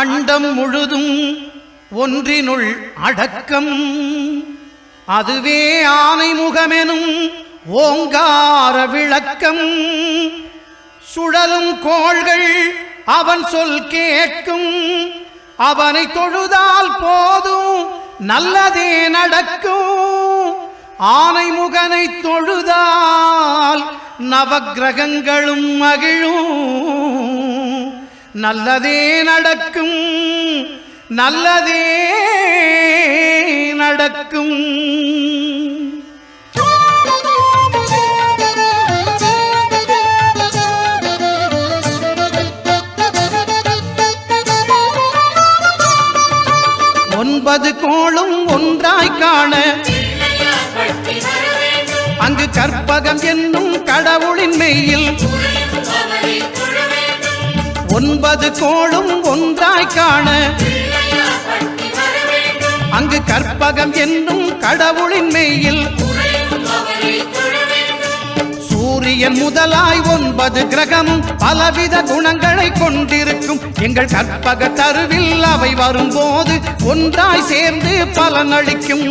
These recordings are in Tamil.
அண்டம் முழுதும் ஒன்றினுள் அடக்கம். அதுவே ஆனை முகமெனும் ஓங்கார விளக்கம். சுழலும் கோள்கள் அவன் சொல் கேட்கும். அவனை தொழுதால் போதும் நல்லதே நடக்கும். ஆனை முகனை தொழுதால் நவக்கிரகங்களும் மகிழும். நல்லதே நடக்கும், நல்லதே நடக்கும். ஒன்பது கோளும் ஒன்றாய் காண அங்கு கற்பகம் என்னும் கடவுளின் மெய்யில். ஒன்பது கோளும் ஒன்றாய் காண அங்கு கற்பகம் என்னும் கடவுளின் மெய்யில். சூரியன் முதலாய் 9 கிரகமும் பலவித குணங்களை கொண்டிருக்கும். எங்கள் கற்பக தருவில் அவை வரும்போது ஒன்றாய் சேர்ந்து பலனளிக்கும்.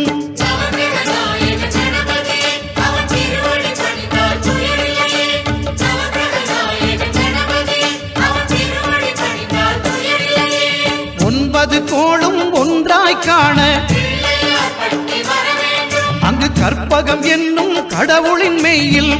ஒன்பது கோளும் ஒன்றாய் காண அங்கு கற்பகம் என்னும் கடவுளின் மெய்யில்.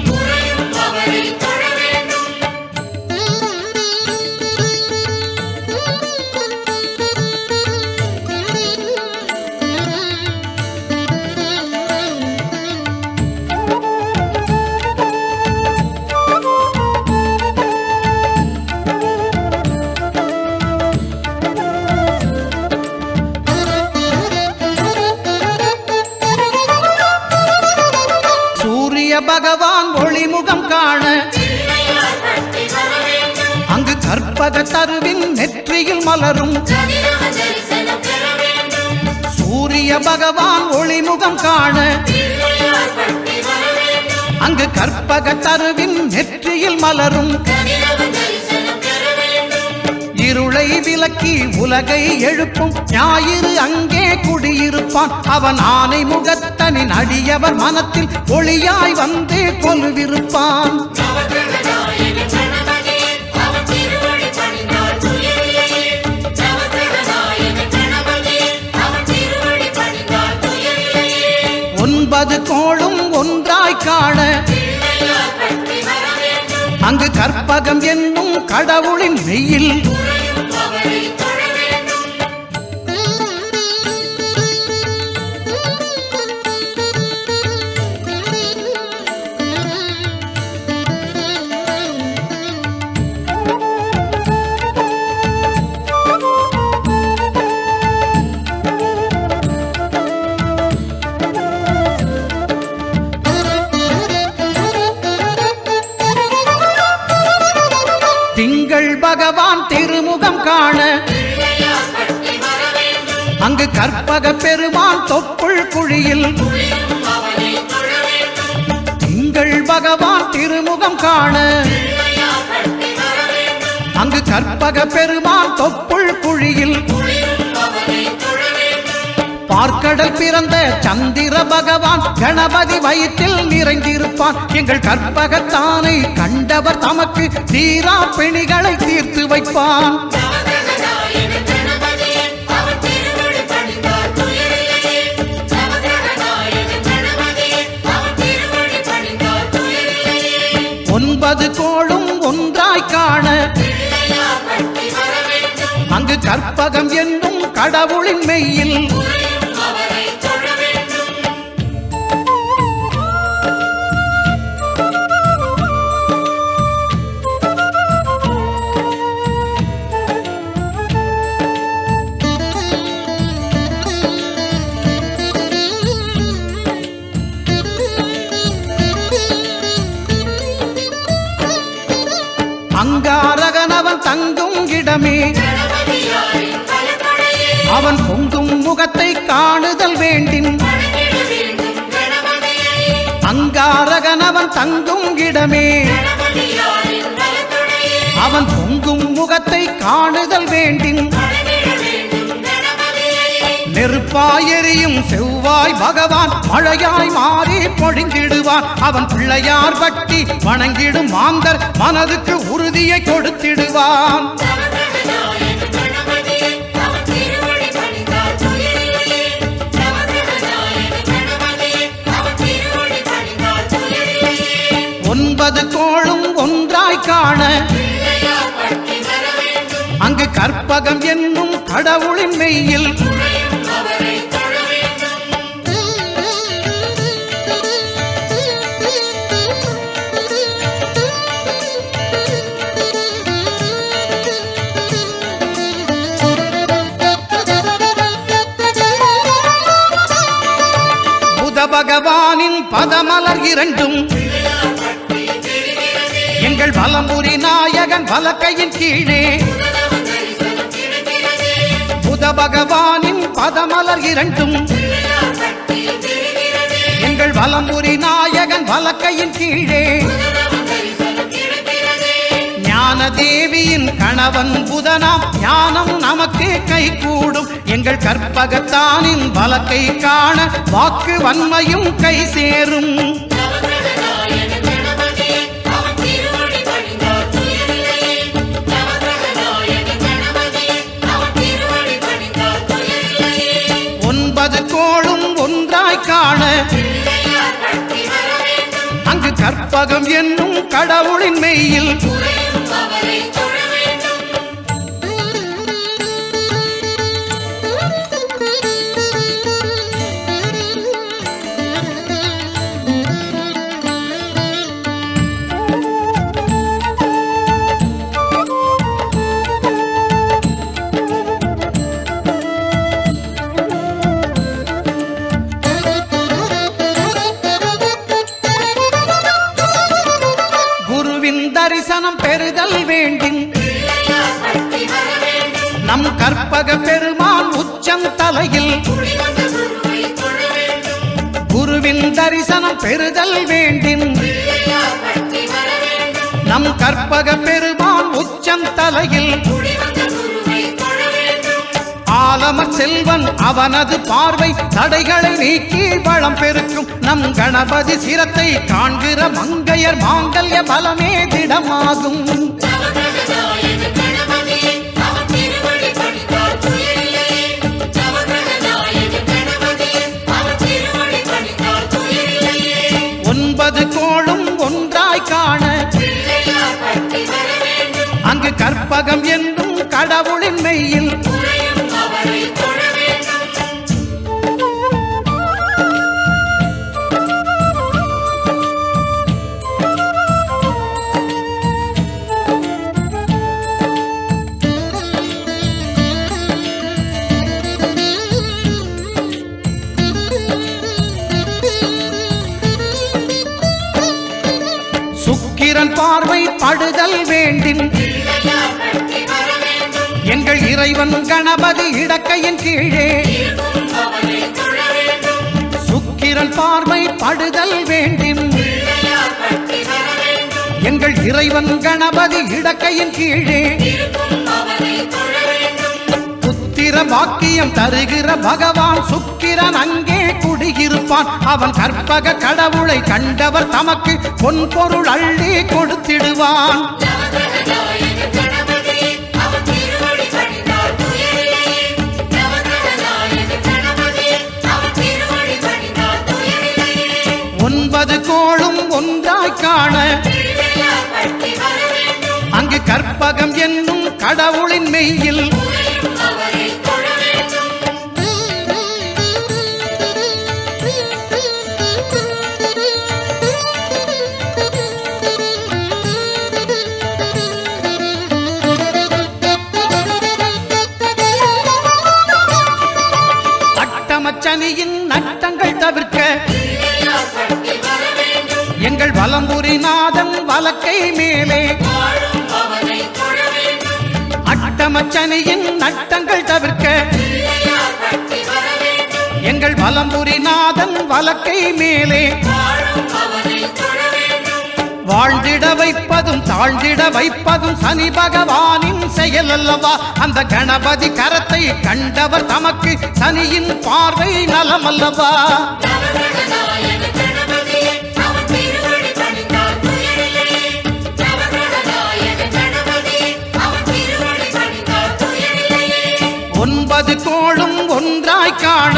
பகவான் ஒளிமுகம் காண அங்கு கற்பக தருவின் நெற்றியில் மலரும். சூரிய பகவான் ஒளிமுகம் காண அங்கு கற்பக தருவின் நெற்றியில் மலரும். இருளை விலக்கி உலகை எழுப்பும் ஞாயிறு அங்கே குடியிருப்பான். அவன் ஆனை முகத்தனின் அடியவர் மனத்தில் ஒளியாய் வந்து கொலுவிருப்பான். ஒன்பது கோளும் ஒன்றாய் காண அங்கு கற்பகம் என்னும் கடவுளின் மெய்யில். திங்கள் பகவான் திருமுகம் காண அங்கு கற்பக பெருமான் தொப்புள் குழியில். திங்கள் பகவான் திருமுகம் காண அங்கு கற்பக பெருமான் தொப்புள் குழியில். பார்க்கடல் பிறந்த சந்திர பகவான் கணபதி வயிற்றில் நிறைந்திருப்பான். எங்கள் கற்பகத்தானை கண்டவர் தமக்கு தீரா பிணிகளை தீர்த்து வைப்பான். ஒன்பது கோளும் ஒன்றாய் காண அங்கு கற்பகம் என்னும் கடவுளின் மெய்யில். அங்காரகனவன் தங்கும் இடமே அவன் பொங்கும் முகத்தை காணுதல் வேண்டின். அங்காரகனவன் தங்கும் இடமே அவன் பொங்கும் முகத்தை காணுதல் வேண்டின். நெருப்பாய் எரியும் செவ்வாய் பகவான் மழையாய் மாறி பொழிந்திடுவான். அவன் பிள்ளையார் பட்டி வணங்கிடும் மாந்தர் மனதுக்கு உறுதியை கொடுத்திடுவான். ஒன்பது கோளும் ஒன்றாய் காண அங்கு கற்பகம் என்னும் கடவுளின் மெய்யில் புத பகவானின் பதமலர் இரண்டும் எங்கள் வலம்புரி நாயகன் வலக்கையின் கீழே. புத பகவானின் பதமலர் இரண்டும் எங்கள் வலம்புரி நாயகன் வலக்கையின் கீழே. ஞான தேவியின் கணவன் புதனாம் ஞானம் நமக்கு கை கூடும். எங்கள் கற்பகத்தானின் வலக்கை காண வாக்கு வன்மையும் கை சேரும். ஒன்பது கோளும் ஒன்றாய் காண அங்கு கற்பகம் என்னும் கடவுளின் மெய்யில் தரிசனம் பெறுதல் வேண்டும். நம் கற்பக பெருமான் உச்சம் தலையில் குருவின் தரிசனம் பெறுதல் வேண்டும். நம் கற்பக பெருமான் உச்சம் தலையில் ஆலமர் செல்வன் அவனது பார்வை தடைகளை நீக்கி வளம் பெருக்கும். நம் கணபதி சிரத்தை காண்கிற மங்கையர் மாங்கல்ய பலமே திடமாகும். ஒன்பது கோளும் ஒன்றாய் காண அங்கு கற்பகம் என்னும் கடவுளின் மெய்யில் சுக்கிரன் பார்வை படுதல் வேண்டும். எங்கள் இறைவன் கணபதி இடக்கையின் கீழே சுக்கிரன் பார்வை படுதல் வேண்டும். எங்கள் இறைவன் கணபதி இடக்கையின் கீழே புத்திர பாக்கியம் தருகிற பகவான் சுக்கிரன் அங்கே குடியிருப்பான். அவன் கற்பக கடவுளை கண்டவர் தமக்கு பொன் பொருள் அள்ளி கொடுத்திடுவான். ஒன்பது கோளும் ஒன்றாய் காண அங்கு கற்பகம் என்னும் கடவுளின் மெய்யில் அட்டமச்சனியின் நட்டங்கள் தவிர்க்க எங்கள் வலம்புரி நாதன் வலக்கை மேலே அட்டமச்சனியின் நட்டங்கள் தவிர்க்க எங்கள் வலம்புரி நாதன் வலக்கை மேலே வாழ்ந்திட வைப்பதும் தாழ்ந்திட வைப்பதும் சனி பகவானின் செயல் அல்லவா. அந்த கணபதி கரத்தை கண்டவர் தமக்கு சனியின் பார்வை நலமல்லவா. ஒன்பது கோளும் ஒன்றாய் காண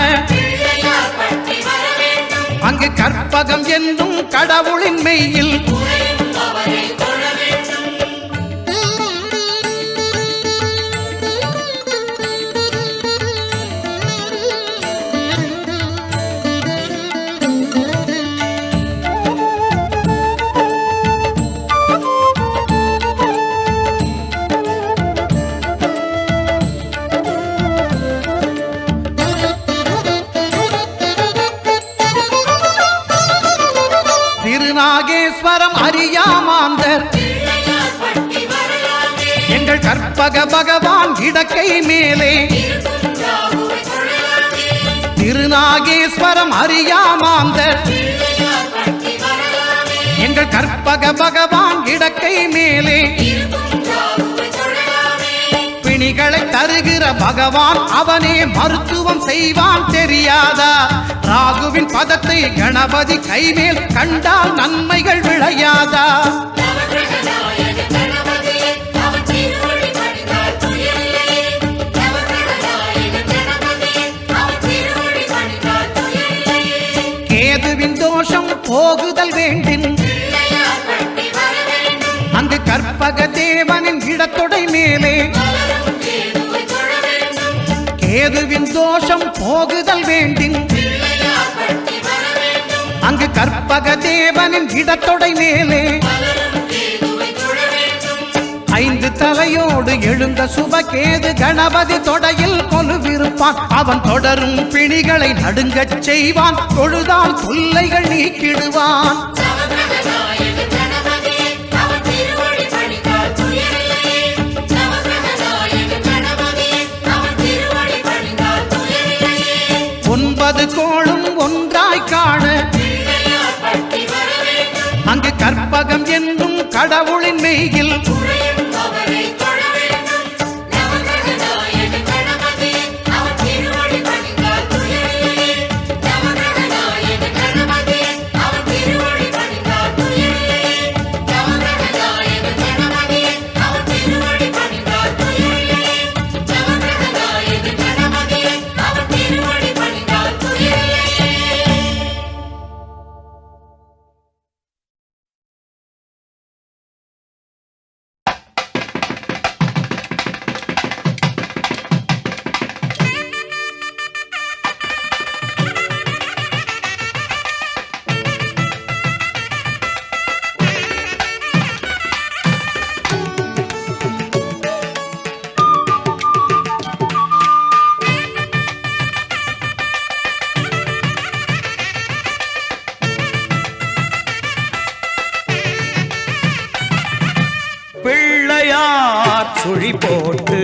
அங்கு கற்பகம் என்னும் கடவுளின் மெய்யில் திருநாகேஸ்வரம் அறியாமாந்தர் எங்கள் கற்பக பகவான் இடக்கை மேலே. திருநாகேஸ்வரம் அறியாமாந்தர் எங்கள் கற்பக பகவான் இடக்கை மேலே. பிணிகளை தருகிற பகவான் அவனே மருத்துவம் செய்வான் தெரியாதா. ராகுவின் பதத்தை கணபதி கைமேல் கண்டால் நன்மைகள் விளையாதா. கேதுவின் தோஷம் போகுதல் வேண்டின் அங்கு கற்பக தேவனின் இடத்தொடை மேலே. கேதுவின் தோஷம் போகுதல் வேண்டின் அங்கு கற்பக தேவனின் இடத்தொடை மேலே. ஐந்து தலையோடு எழுந்த சுபகேது கணபதி தொடையில் கொலுவிருப்பான். அவன் தொடரும் பிணிகளை நடுங்கச் செய்வான். தொழுதால் தொல்லைகள் நீக்கிடுவான். ஒன்பது கோளும் ஒன்றாய் காண அங்கு கற்பகம் என்னும் கடவுளின் மெய்யில் சுழி போட்டு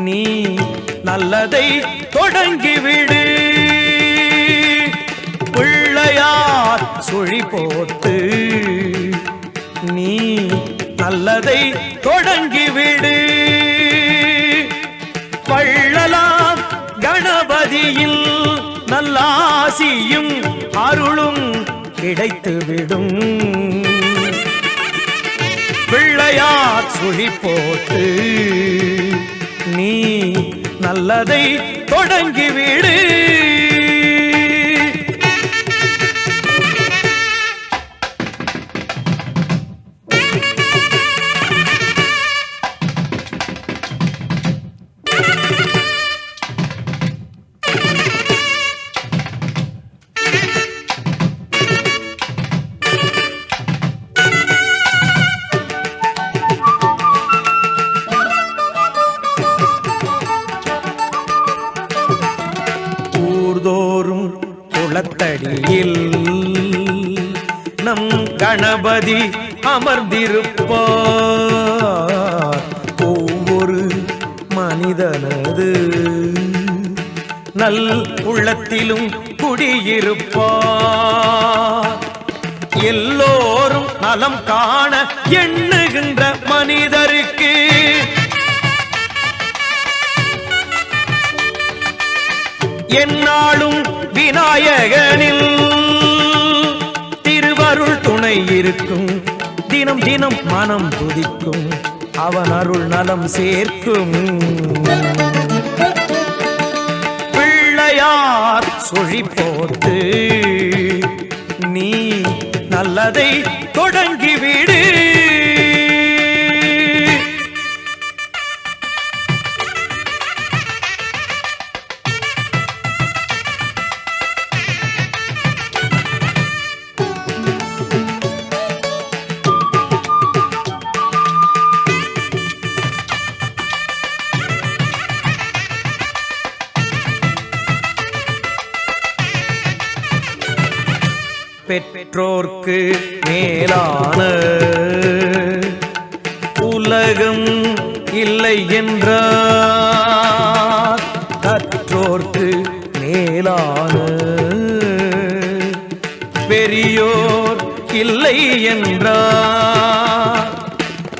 நீ நல்லதை தொடங்கிவிடு. பிள்ளையார் சுழி போட்டு நீ நல்லதை தொடங்கிவிடு. வள்ளலாம் கணபதியில் நல்லாசியும் அருளும் கிடைத்துவிடும். பிள்ளையார் சுழி போட்டு நீ நல்லதை தொடங்கிவிடு. குளத்தடியில் நம் கணபதி அமர்ந்திருப்பார். ஒவ்வொரு மனிதனது நல் உள்ளத்திலும் குடியிருப்பார். எல்லோரும் நலம் காண எண்ணுகின்ற மனிதருக்கு என்னாலும் விநாயகனில் திருவருள் துணை இருக்கும். தினம் தினம் மனம் துதிக்கும். அவன் அருள் நலம் சேர்க்கும். பிள்ளையார் சுழி போட்டு நீ நல்லதை தொடங்கிவிடு. பெற்றோர்க்கு மேலான உலகம் இல்லை என்றார். கற்றோர்க்கு மேலான பெரியோர் இல்லை என்றார்.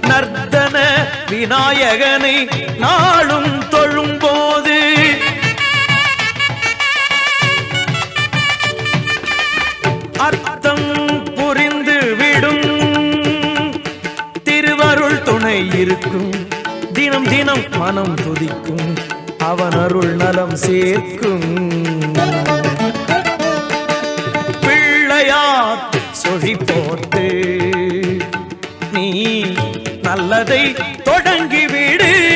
நர்த்தன விநாயகனை நாளும் தொழும்போது அர்த்தம் புரிந்து விடும். திருவருள் துணை இருக்கும். தினம் தினம் மனம் துதிக்கும். அவன் அருள் நலம் சேர்க்கும். பிள்ளையார் சுழி போட்டு நீ நல்லதை தொடங்கிவிடு.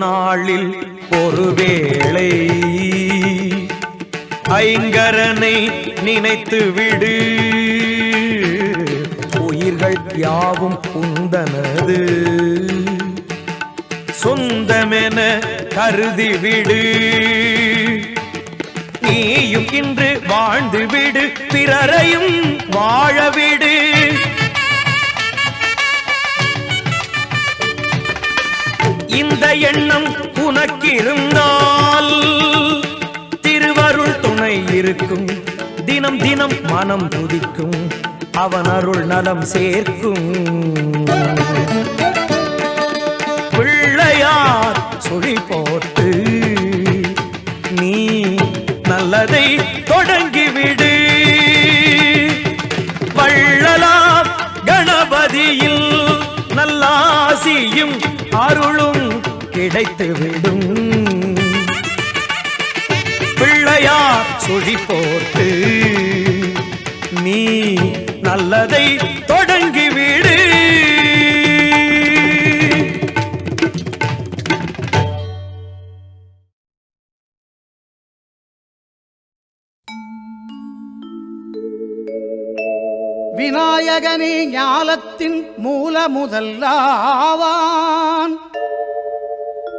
நாளில் ஒருவேளை ஐங்கரனை நினைத்து விடு. உயிர்கள் யாவும் உந்தனது சொந்தமென கருதி விடு. நீயும் இன்று வாழ்ந்து விடு. பிறரையும் வாழவிடு. இந்த எண்ணம் உனக்கிருந்தால் திருவருள் துணை இருக்கும். தினம் தினம் மனம் துதிக்கும். அவன் அருள் நலம் சேர்க்கும். பிள்ளையார் சுழி போட்டு நீ நல்லதை தொடங்கிவிடு. வள்ளலார் கணபதியில் நல்லாசியும் அருளும் கிடைத்துவிடும். பிள்ளையார் சுழி போட்டு நீ நல்லதை தொடங்கிவிடு. விநாயகனே ஞாலத்தின் மூல முதல்லாவான்.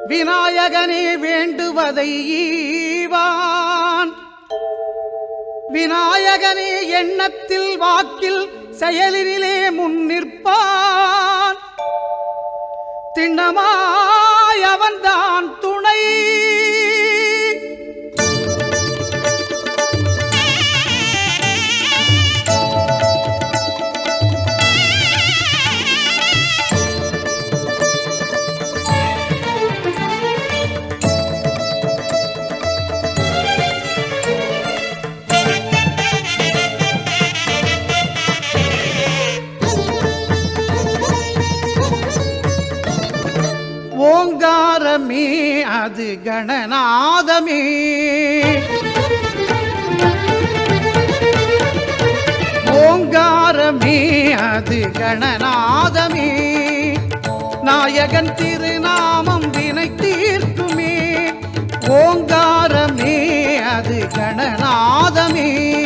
விநாயகனே வேண்டுவதை ஈவான். விநாயகனே எண்ணத்தில் வாக்கில் செயலினிலே முன்னிற்பான். திண்ணமாய் அவன்தான் துணை. ஓங்காரமே அது கணநாதமே. ஓங்காரமே அது கணநாதமே. நாயகன் திருநாமம் வினை தீர்க்குமே. ஓங்காரமே அது கணநாதமே.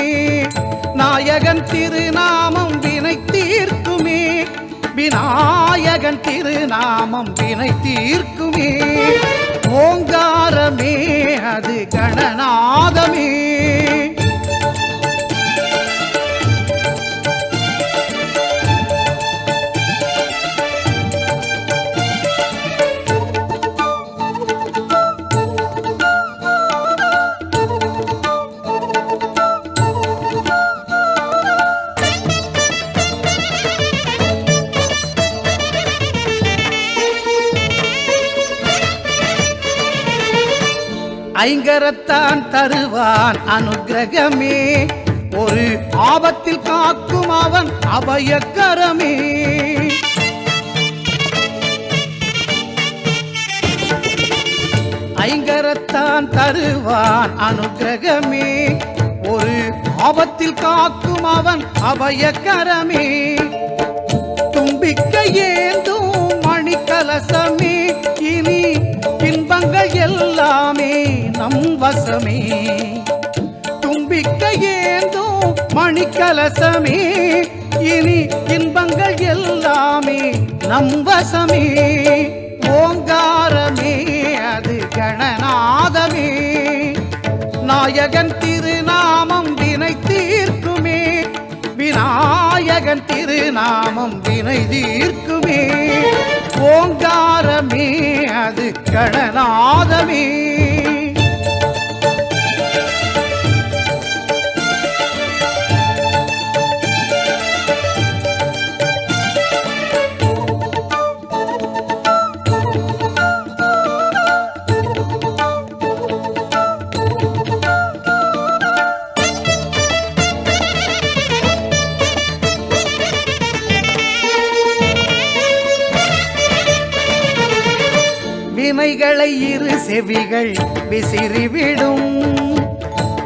நாயகன் திருநாமம் வினை தீர்க்குமே. விநாயகன் திருநாமம் வினை தீர்க்குமே. ஓங்காரமே அது கணநாதமே. ஐங்கரத்தான் தருவான் அனுக்கிரகமே, ஒரு ஆபத்தில் காக்கும் அவன் அபயக்கரமே. ஐங்கரத்தான் தருவான் அனுக்கிரகமே, ஒரு ஆபத்தில் காக்கும் அவன் அபயக்கரமே. தும்பிக்கை ஏந்தும் மணிக்கலசமே, இனி இன்பங்கள் எல்லாமே நம் வசமே. தும்பிக்கை ஏந்தும் மணிக்கலசமே, இனி இன்பங்கள் எல்லாமே நம் வசமே. ஓங்காரமே அது கணநாதமே, நாயகன் திருநாமம் வினை தீர்க்குமே. விநாயகன் திருநாமம் வினை தீர்க்குமே. ஓங்காரமே அது கணநாதமே. வினைகளை இரு செவிகள் விசிறிவிடும்,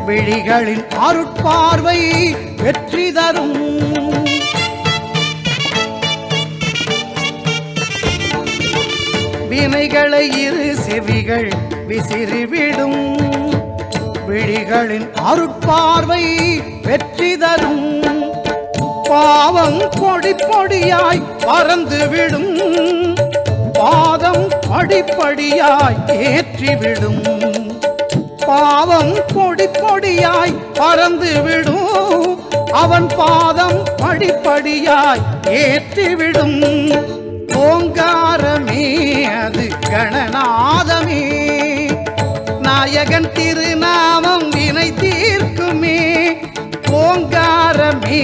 விழிகளின் அருட்பார்வை வெற்றி தரும். வினைகளை இரு செவிகள் விசிறிவிடும், விழிகளின் அருட்பார்வை வெற்றி தரும். பாவம் பொடி பொடியாய் பறந்துவிடும், பாதம் படிப்படியாய் ஏற்றிவிடும். பாவம் பொடி பொடியாய் பறந்துவிடும், அவன் பாதம் படிப்படியாய் ஏற்றிவிடும். ஓங்காரமே அது கணநாதமே, நாயகன் திருநாமம் வினை தீர்க்குமே. ஓங்காரமே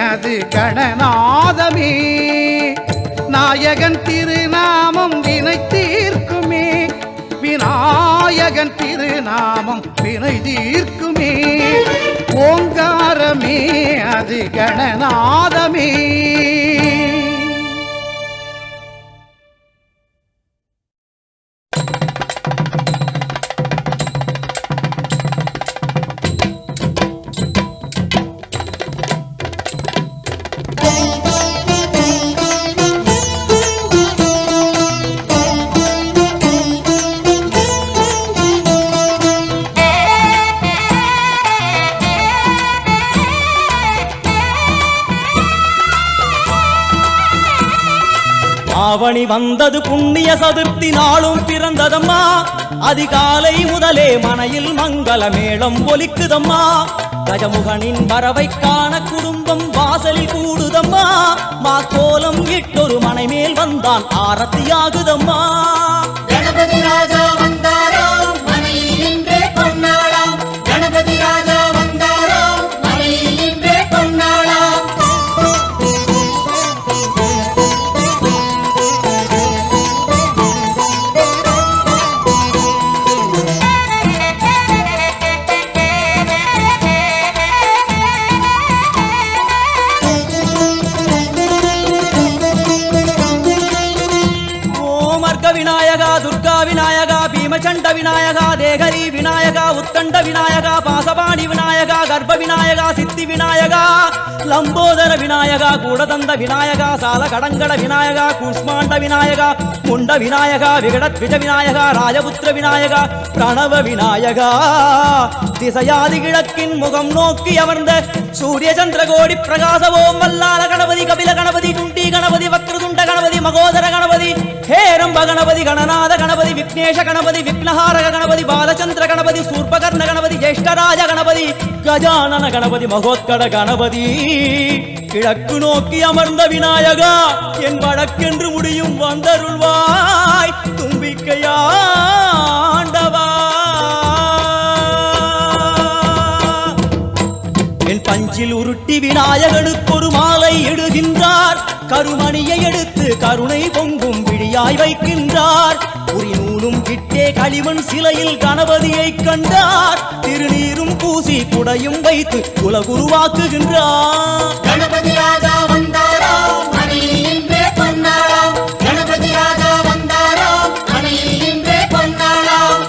அது கணநாதமே, நாயகன் திருநாமம் வினை தீர்க்குமே. விநாயகன் திருநாமம் வினை தீர்க்குமே. ஓங்காரமே அது கணநாதமே. ஆவணி வந்தது புண்ணிய சதுர்த்தி நாளும் பிறந்ததம்மா, அதிகாலை முதலே மனையில் மங்கள மேளம் ஒலிக்குதம்மா. கஜமுகனின் வரவை காண குடும்பம் வாசலில் கூடுதம்மா, மா கோலம் இட்டொரு மனை மேல் வந்தான் ஆரத்தியாகுதம்மா. கணபதி ராஜா வந்தாராம் மனையில் நின்றே கொண்டாடாம், கணபதி ராஜா வந்தாராம் மனையில் நின்றே கொண்டாடாம். விநாயகா துர்கா விநாயகா பீமச்சண்ட விநாயகா தேகரி விநாயகா உத்தண்ட விநாயகா பாசபாணி விநாயகா கர்ப்ப விநாயகா சித்தி விநாயகா லம்போதர விநாயகா கூடதந்த விநாயகா சால கடங்கட விநாயகா கூஷ்மாண்ட விநாயகா முண்ட விநாயகா விகடத்விஜ விநாயகா ராஜபுத்திர விநாயகா பிரணவ விநாயகா திசையாதி கிழக்கின் முகம் நோக்கி அமர்ந்த சூரிய சந்திர கோடி பிரகாச ஓம் மல்லால கணபதி கபில கணபதி குண்டி கணபதி வக்ரதுண்ட கணபதி மகோதர கணபதி ஹேரம்ப கணபதி கணநாத கணபதி விக்னேஷ கணபதி விக்னஹாரக கணபதி பாலச்சந்திர கணபதி சூர்பகர்ண கணபதி ஜேஷ்டராஜ கணபதி கஜானன கணபதி மகோத்கட கணபதி கிழக்கு நோக்கி அமர்ந்த விநாயகா என் வழக்கென்று முடியும் வந்தருள்வாய் தும்பிக்கையாண்டவா என் பஞ்சில் உருட்டி விநாயகனுக்கு ஒரு மாலை இடுகின்றார் கருமணியை எடுத்து கருணை பொங்கும் விழியாய் வைக்கின்றார் உரிநூலும் கிட்டே களிமண் சிலையில் கணபதியை கண்டார் திருநீரும் பூசி குடையும் வைத்து குலகுருவாக்குகின்றார் கணபதி ராஜா வந்தாராம் மனையில் இன்றே பொன்னாளாம் கணபதி ராஜா வந்தாராம் மனையில் இன்றே பொன்னாளாம்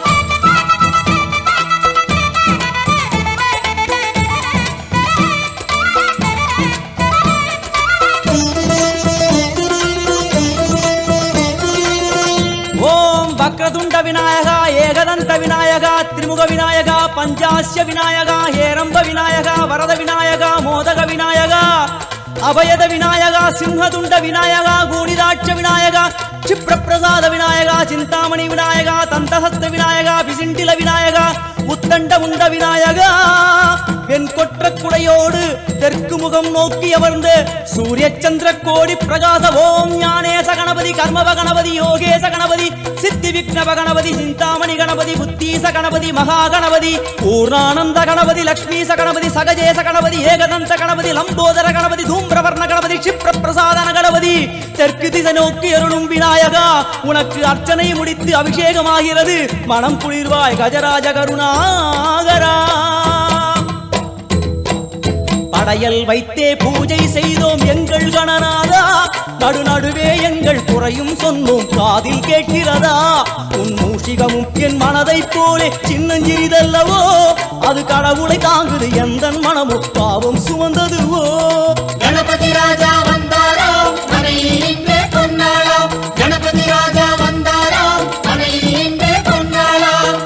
வக்ரதுண்ட விநாயகா ஏகதந்த விநாயகா திரிமுக விநாயகா பஞ்சாஸ்ய விநாயகா ஹேரம்ப விநாயகா வரத விநாயகா மோதக விநாயகா அபயத விநாயகா சிம்ஹதுண்ட விநாயகா கூடிதாட்ச விநாயகா क्षिप्रप्रसाद विनायका चिंतामणि विनायका तंतहस्त विनायका पिसिंडिल विनायका உத்தண்ட உண்ட விநாயகா என் கொற்ற குடையோடு தெற்கு முகம் நோக்கி அமர்ந்து சூரிய சந்திர கோடி பிரகாச ஓம் ஞானேச கணபதி கர்மவ கணபதி யோகேச கணபதி சித்தி விக்னவ கணபதி சிந்தாமணி கணபதி புத்தீச கணபதி மகா கணபதி பூர்ணானந்த கணபதி லக்ஷ்மீச கணபதி சகஜேச கணபதி ஏகதந்த கணபதி லம்போதர கணபதி தூம்பிரவர்ண கணபதி क्षिप्र பிரசாதன கணபதி தெற்கு திசை நோக்கி அருளும் விநாயகா உனக்கு அர்ச்சனை முடித்து அபிஷேகமாகிறது மனம் குளிர்வாய் கஜராஜ கருணாகரா படையல் வைத்தே பூஜை செய்தோம் எங்கள் கணநாதா நடுநடுவே எங்கள் குறையும் சொன்னோம் காதில் கேட்கிறதா உன் மூஷிகமும் என் மனதை போலே சின்னஞ்சிறிதல்லவோ அது கடவுளை தாங்குது எந்த மனமும் பாவம் சுமந்ததுவோ கணபதி ராஜா வந்தாராம் மனையில் இன்றே பொன்னாளாம் கணபதி ராஜா வந்தாராம் மனையில் இன்றே பொன்னாளாம்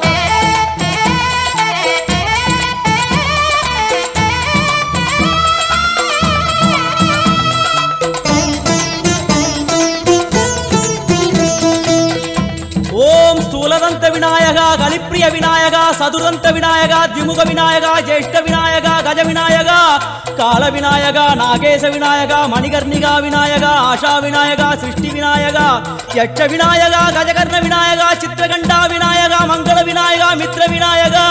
ஓம் ஸ்தூலதந்த விநாயகா கலிப்பிரிய விநாயகா சதுரந்த விநாயகா திமுக விநாயகா ஜேஷ்ட விநாயகா கஜ விநாயகா கால விநாயகா நாகேச விநாயகா மணிகர்ணிகா விநாயகா ஆஷா விநாயகா சிருஷ்டி விநாயகா யட்ச விநாயகா கஜகர்ண விநாயகா சித்திரகண்டா விநாயகா மங்கள விநாயகா மித்ர விநாயகா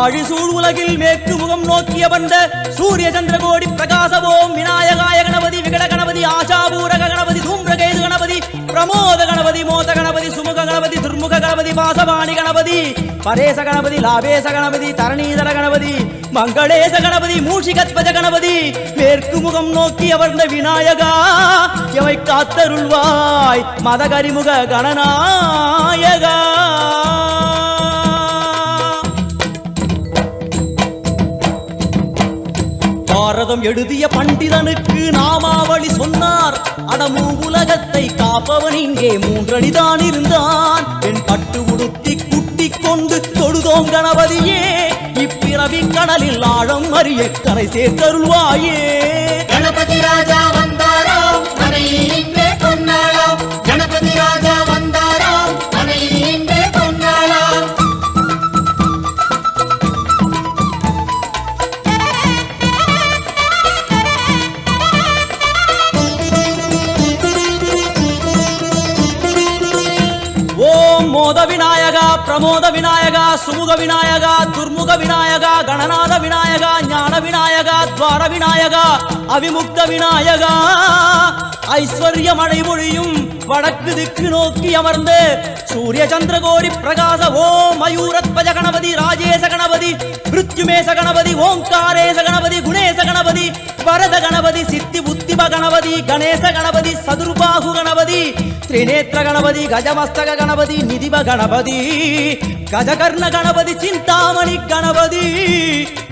ஆழிசூழ் உலகில் மேற்கு முகம் நோக்கிய வந்த சூரிய சந்திர கோடி பிரகாச ஓம் விநாயகாய கணபதி விகட கணபதி ஆஷாபூரக கணபதி தூம்ரகேது கணபதி பிரமோத கணபதி மோத கணபதி சுமுக கணபதி துர்முக கணபதி வாசவாணி கணபதி பரேச கணபதி லாபேச கணபதி தரணீதர கணபதி மங்களேச கணபதி மூஷிகத்வஜ கணபதி மேற்கு முகம் நோக்கி அமர்ந்த விநாயகா எவை காத்தருள்வாய் மதகரிமுக கணநாயகா பாரதம் எழுதிய பண்டிதனுக்கு நாமாவளி சொன்னார் அடமூ உலகத்தை காப்பவன் இங்கே மூன்றடிதான் இருந்தான் என் பட்டு உடுத்தி குட்டி கொண்டு தொழுதோம் கணபதியே இப்பிறவி கடலில் ஆழம் அறிய கரை சேர்த்தருள்வாயே கணபதி ராஜா வந்தாராம் மனையில் இன்றே பொன்னாளாம் கணபதி ராஜா வந்தாராம் மனையில் இன்றே பொன்னாளாம் ஓம் மோத விநாயகா பிரமோத விநாயகா சுமுக விநாயகா துர்முக விநாயகா கணநாத விநாயகா ஞான விநாயகா துவார விநாயகா அவிமுக்த விநாயகா ஐஸ்வர்ய மழை பொழியும் வடக்கு திக்கு நோக்கி அமர்ந்து சூரிய சந்திரகோடி பிரகாச ஓம் மயூரத்வஜ கணபதி ராஜேச கணபதி மிருத்யுமேச கணபதி ஓம்காரேச கணபதி குணேச கணபதி வரத கணபதி சித்தி புத்திப கணபதி கணேச கணபதி சதுர்பாகு கணபதி திரிநேத்திர கணபதி கஜமஸ்தக கணபதி நிதிப கணபதி கஜகர்ண கணபதி சிந்தாமணி கணபதி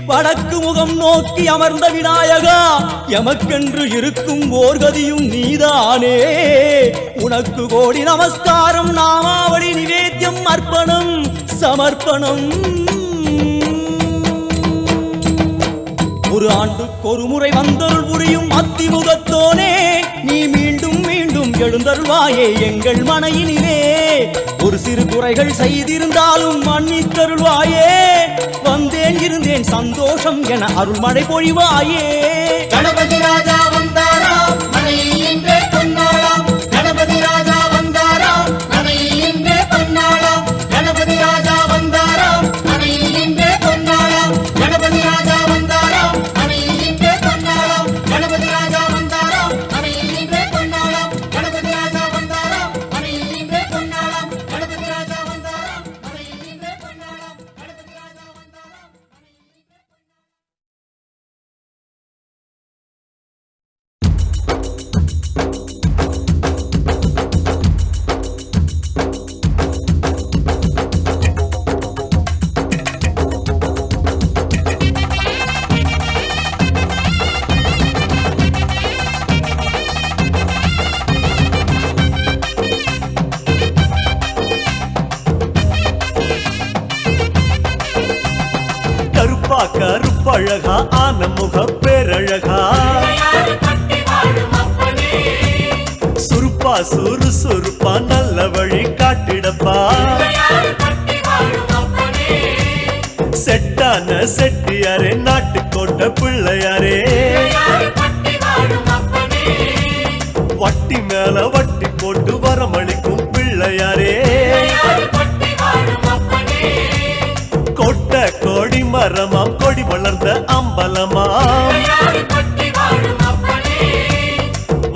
வடக்கு முகம் நோக்கி அமர்ந்த விநாயகா எமக்கென்று இருக்கும் ஓர்கதியும் நீதானே உனக்கு கோடி நமஸ்காரம் நாமாவளி நிவேத்தியம் அர்ப்பணம் சமர்ப்பணம் ஒரு ஆண்டுக்கு ஒரு முறை வந்தருள் புரியும் அத்திமுகத்தோனே நீ மீண்டும் மீண்டும் எழுந்தருள்வாயே எங்கள் மனையினிலே ஒரு சிறு குறைகள் செய்திருந்தாலும் மன்னித்தருள்வாயே வந்தேன் இருந்தேன் சந்தோஷம் என அருள்மழை பொழிவாயே கணபதி ராஜா வந்தாராம் மனையில் இன்றே பொன்னாளாம் கணபதி ராஜா வந்தாராம் மனையில் இன்றே பொன்னாளாம் கணபதி ராஜா வந்தாராம் மனையில் இன்றே பொன்னாளாம் கணபதி ராஜா வந்தாராம் மனையில் இன்றே பொன்னாளாம் கணபதி ராஜா வந்தாராம் மனையில் இன்றே பொன்னாளாம் கணபதி ராஜா வந்தாராம் மனையில் இன்றே பொன்னாளாம் கணபதி ராஜா வந்தாராம் மனையில் இன்றே பொன்னாளாம் கணபதி ராஜா வந்தாராம் கருப்பா கருப்பழகா ஆன முக பேரழகா சுருப்பா சுறுசுறுப்பா நல்ல வழி காட்டிடப்பா செட்டான செட்டியாரே நாட்டுக்கோட்ட பிள்ளையாரே வட்டி மேல வட்டி போட்டு வரமளிக்கும் பிள்ளையாரே கொட்ட கொடி மரமாம் கொடி வளர்ந்த அம்பலமாம்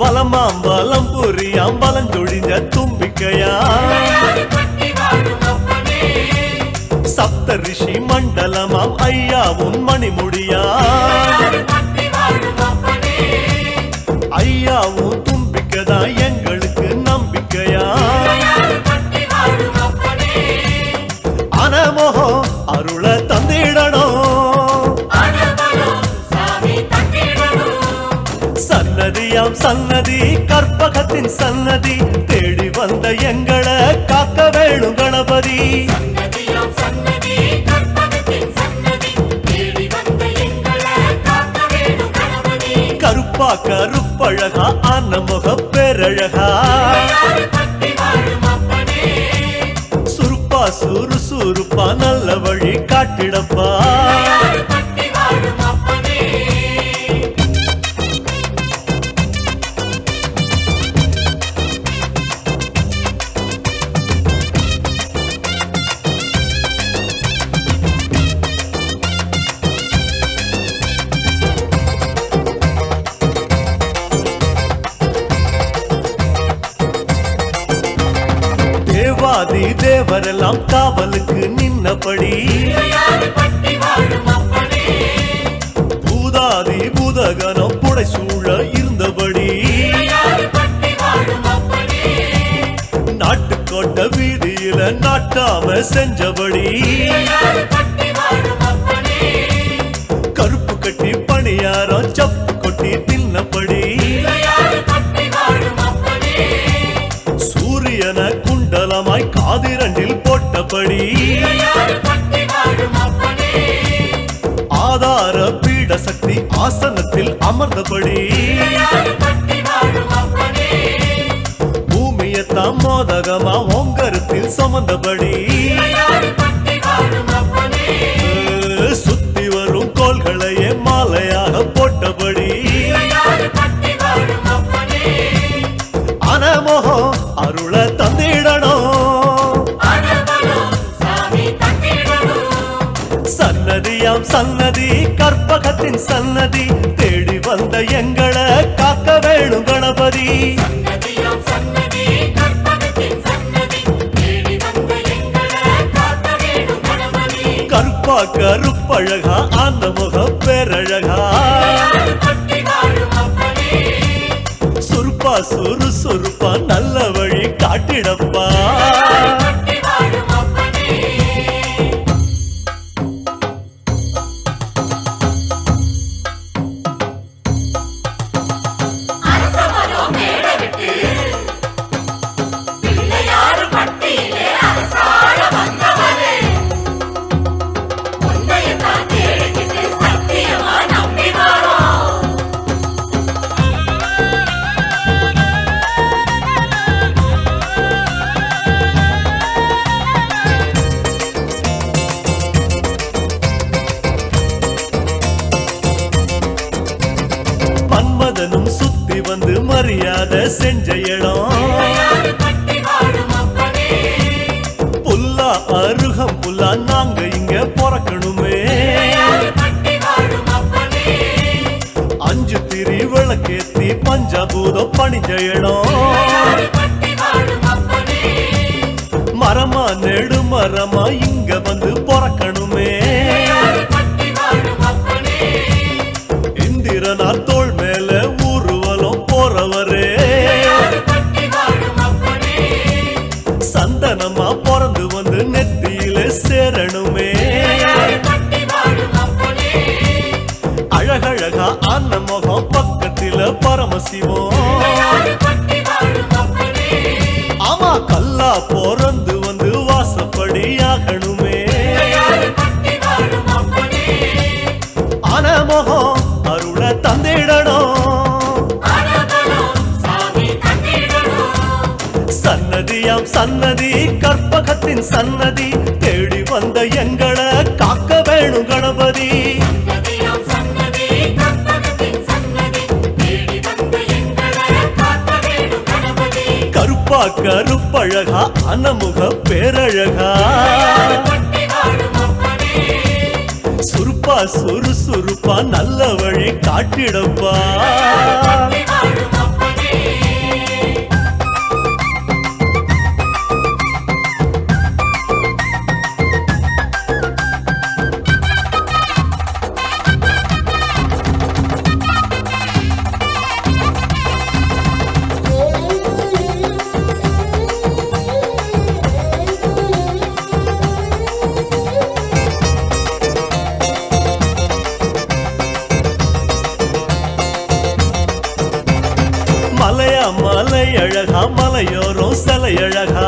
வலமாம் வலம் புரியாம் வலஞ்சொழிஞ்ச தும்பிக்கையா சப்த ரிஷி மண்டலமாம் ஐயாவும் மணிமுடியா ஐயாவும் தும்பிக்கதா எங்களுக்கு நம்பிக்கையா அனமோகம் அருள தந்திடணும் சன்னதியாம் சன்னதி கற்பகத்தின் சன்னதி தேடி வந்த எங்களை காக்க வேணும் கணபதி கருப்பா கருப்பழகா ஆன முக பேரழகா சுருப்பா சுறுசுறுப்பா நல்ல வழி காட்டிடப்பா தேவாதி தேவரெல்லாம் காவலுக்கு நின்னபடி பூதாதி பூதகனம் புடை சூழ இருந்தபடி நாட்டுக்கோட்ட வீதியில நாட்டாம செஞ்சபடி கருப்பு கட்டி பணியாரம் சப்பு கொட்டி தின்னபடி சூரியன குண்டலமாய் காதிரண்டில் போட்டபடி ஆதார பீட சக்தி ஆசனத்தில் அமர்ந்தபடி பூமியத்தாம் மோதகமா ஓங்கரத்தில் சுமந்தபடி சுத்தி வரும் கோள்களையே மாலையாக போட்டபடி அனமோகம் அருள தந்திடணும் சன்னதியாம் சன்னதி கற்பகத்தின் சன்னதி தேடி வந்த எங்களை காக்க வேணும் கணபதி கருப்பா கருப்பழகா ஆன முக பேரழகா சுருப்பா சுறுசுறுப்பா நல்ல வழி காட்டிடப்பா நல்லத செஞ்ச இடம் புல்லா அருகம் புல்லா நாங்க இங்க பிறக்கணுமே அஞ்சு திரி விளக்கேத்தி பஞ்சாபூதம் பணிஞ்ச இடம் மரமா நெடு மரமா இங்க வந்து பிறக்கணுமே இந்திரனார் தோள் மேல ஊர்வலம் போறவரே சந்தனமா பிறந்து வந்து நெத்தியில சேரணுமே அழகழகா அன்ன முகம் பக்கத்தில பரமசிவம் ஆமா கல்லா பிறந்து வந்து வாசப்படி ஆகணுமே ஆன முகம் அருள தந்திடணும் சன்னதியாம் சன்னதி கற்பகத்தின் சன்னதி தேடி வந்த எங்களை காக்க வேணும் கணபதி கருப்பா கருப்பழகா அனமுக பேரழகா சுருப்பா சுறுசுறுப்பா நல்ல வழி காட்டிடப்பா மலையா மலை அழகா மலையோரம் சிலை அழகா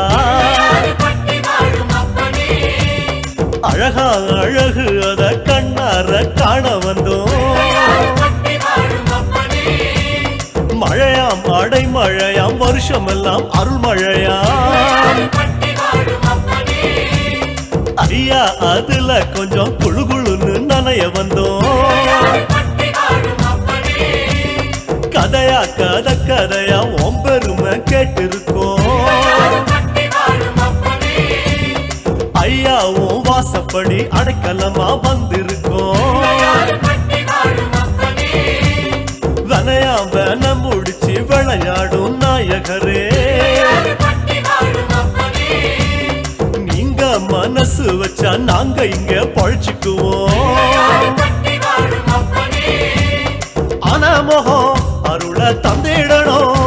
அழகா அழகு அத கண்ணார காண வந்தோம் மழையாம் அடைமழையாம் வருஷமெல்லாம் அருள் மழையாம் ஐயா அதுல கொஞ்சம் குழு குழுன்னு நனைய வந்தோம் கதையா கதையா உன் பெருமை கேட்டிருக்கோம் ஐயா உன் வாசப்படி அடைக்கலமா வந்திருக்கோம் வனையா வேன முடிச்சு விளையாடும் நாயகரே நீங்க மனசு வச்சா நாங்க இங்க பழிச்சுக்குவோம் ஆனா முகம் அருள தந்திடணும்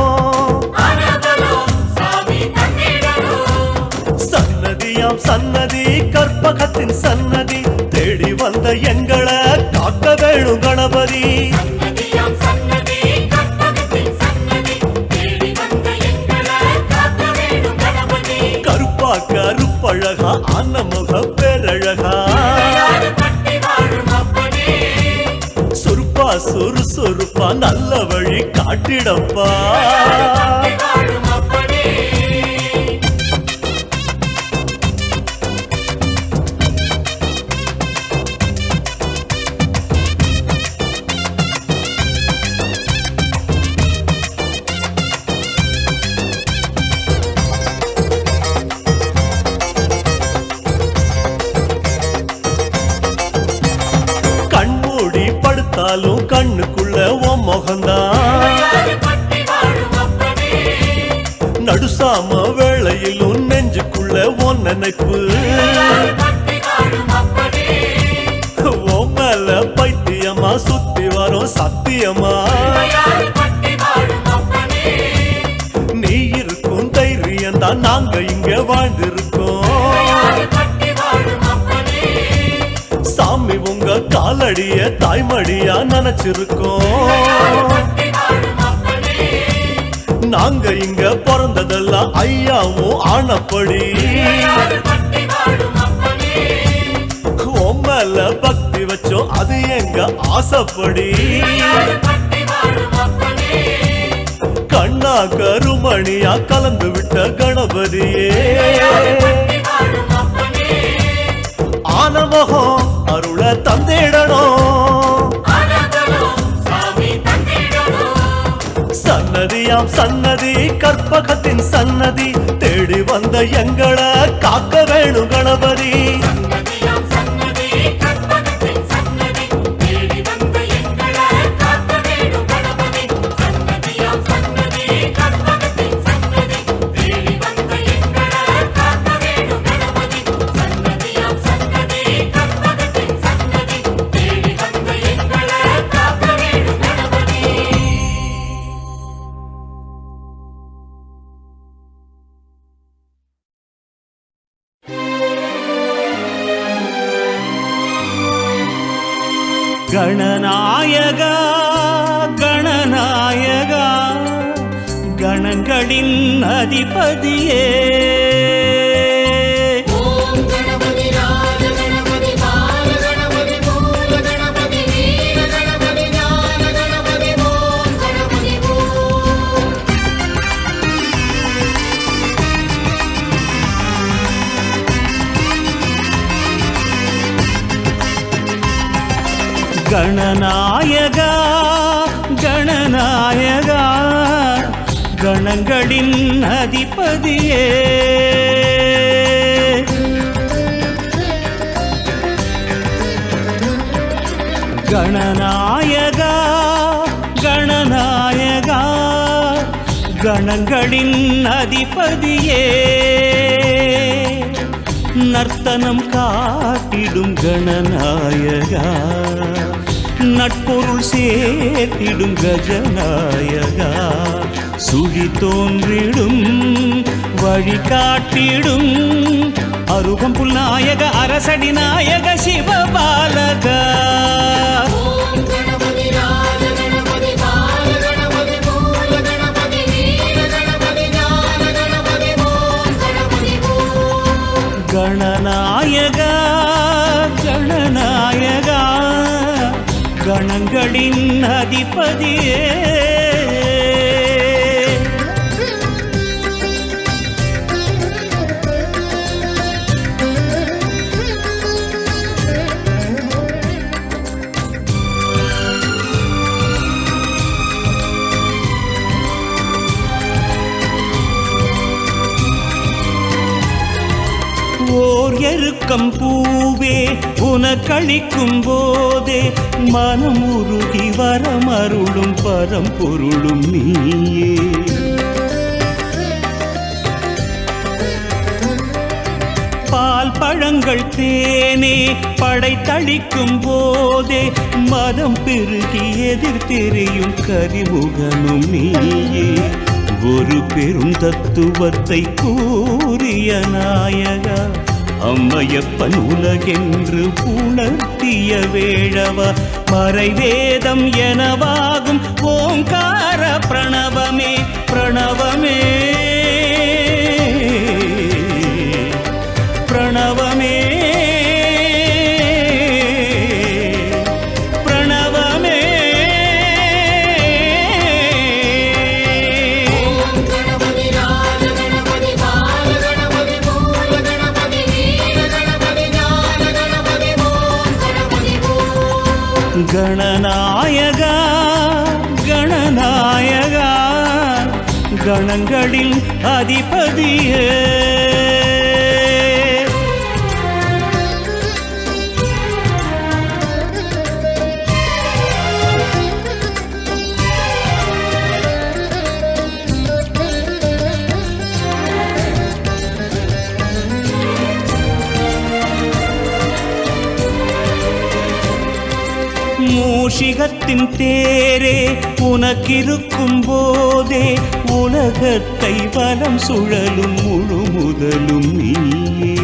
சன்னதியாம் சன்னதி கற்பகத்தின் சன்னதி தேடி வந்த எங்களை காக்க வேணும் கணபதி கருப்பா கருப்பழகா அன்னமுக பேரழகா சுருப்பா சுறுசுறுப்பா நல்ல வழி காட்டிடப்பா கண்மூடி படுத்தாலும் கண்ணுக்குள்ள உன் முகம்தான் நடுசாம வேளையிலும் நெஞ்சுக்குள்ள உன் நினைப்பு உன் மேல பைத்தியமா சுத்தி வரும் சத்தியமா நீ இருக்கும் தைரியம் தான் நாங்க இங்க வாழ்ந்திருக்கோம் சாமி உங்க காலடிய தாய்மடியா நினைச்சிருக்கோம் நாங்க இங்க பிறந்ததெல்லாம் ஐயாவும் ஆனப்படி உன் மேல பக்தி வச்சோம் அது எங்க ஆசைப்படி கண்ணா கருமணியா கலந்து விட்ட கணபதியே ஆனமகம் அருள தந்திடணும் சன்னதியா சன்னதியாம் சன்னதி கற்பகத்தின் சன்னதி தேடி வந்த எங்களை காக்க வேணும் கணபதி. கணநாயகா கணநாயகா கணங்களின் அதிபதியே கணநாயகா கணநாயகா கணங்களின் அதிபதியே கணநாயகா கணநாயகா கணங்களின் அதிபதியே நர்த்தனம் காட்டிடும் கணநாயகா நட்பொருள் சேர்த்திடும் கஜநாயகா சுழி தோன்றிடும் வழிகாட்டிடும் அருகம்புல் நாயக அரசடி நாயக சிவபாலகா கணநாயகா கணநாயகா கணங்களின் அதிபதியே ஓர் எருக்கம் பூவே உனக்களிக்கும் போதே மனம் உருகி வரமருளும் பரம்பொருளும் நீயே பால் பழங்கள் தேனே படைத்தளிக்கும் போதே மதம் பெருகி எதிர்த்தெறியும் கரிமுகனும் நீயே ஒரு பெரும் தத்துவத்தை கூறிய நாயகா அம்மையப்பன் உலகென்று உணர்த்திய வேழவா மறைவேதம் எனவாகும் ஓங்கார பிரணவமே பிரணவமே பிரணவமே கணநாயகா கணநாயகா கணங்களின் அதிபதியே மூஷிகத்தின் தேரே உனக்கிருக்கும் போதே உலகத்தை வலம் சுழலும் முழு முதலும் நீயே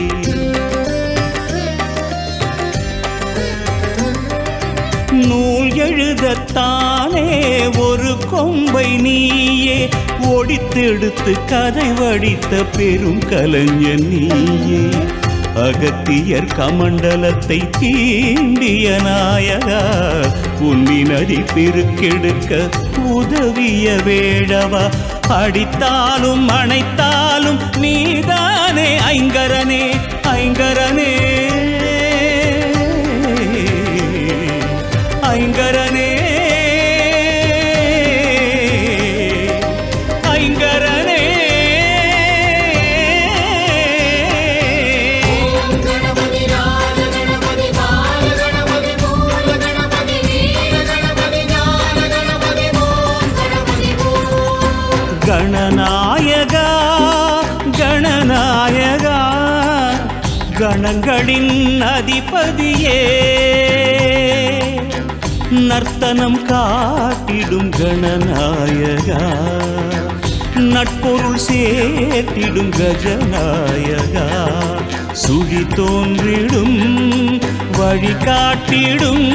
நூல் எழுதத்தானே ஒரு கொம்பை நீயே ஒடித்தெடுத்து கதை வடித்த பெரும் கலைஞன் நீயே அகத்தியர் கமண்டலத்தை தீண்டிய நாயகா புன்னி நதி பெருக்கெடுக்க உதவிய வேழவா அடித்தாலும் அணைத்தாலும் நீதானே ஐங்கரனே ஐங்கரனே ஐங்கரனே கணங்களின் அதிபதியே நர்த்தனம் காட்டிடும் கணநாயகா நட்பொருள் சேர்த்திடும் கஜநாயகா சுழி தோன்றிடும் வழிகாட்டிடும்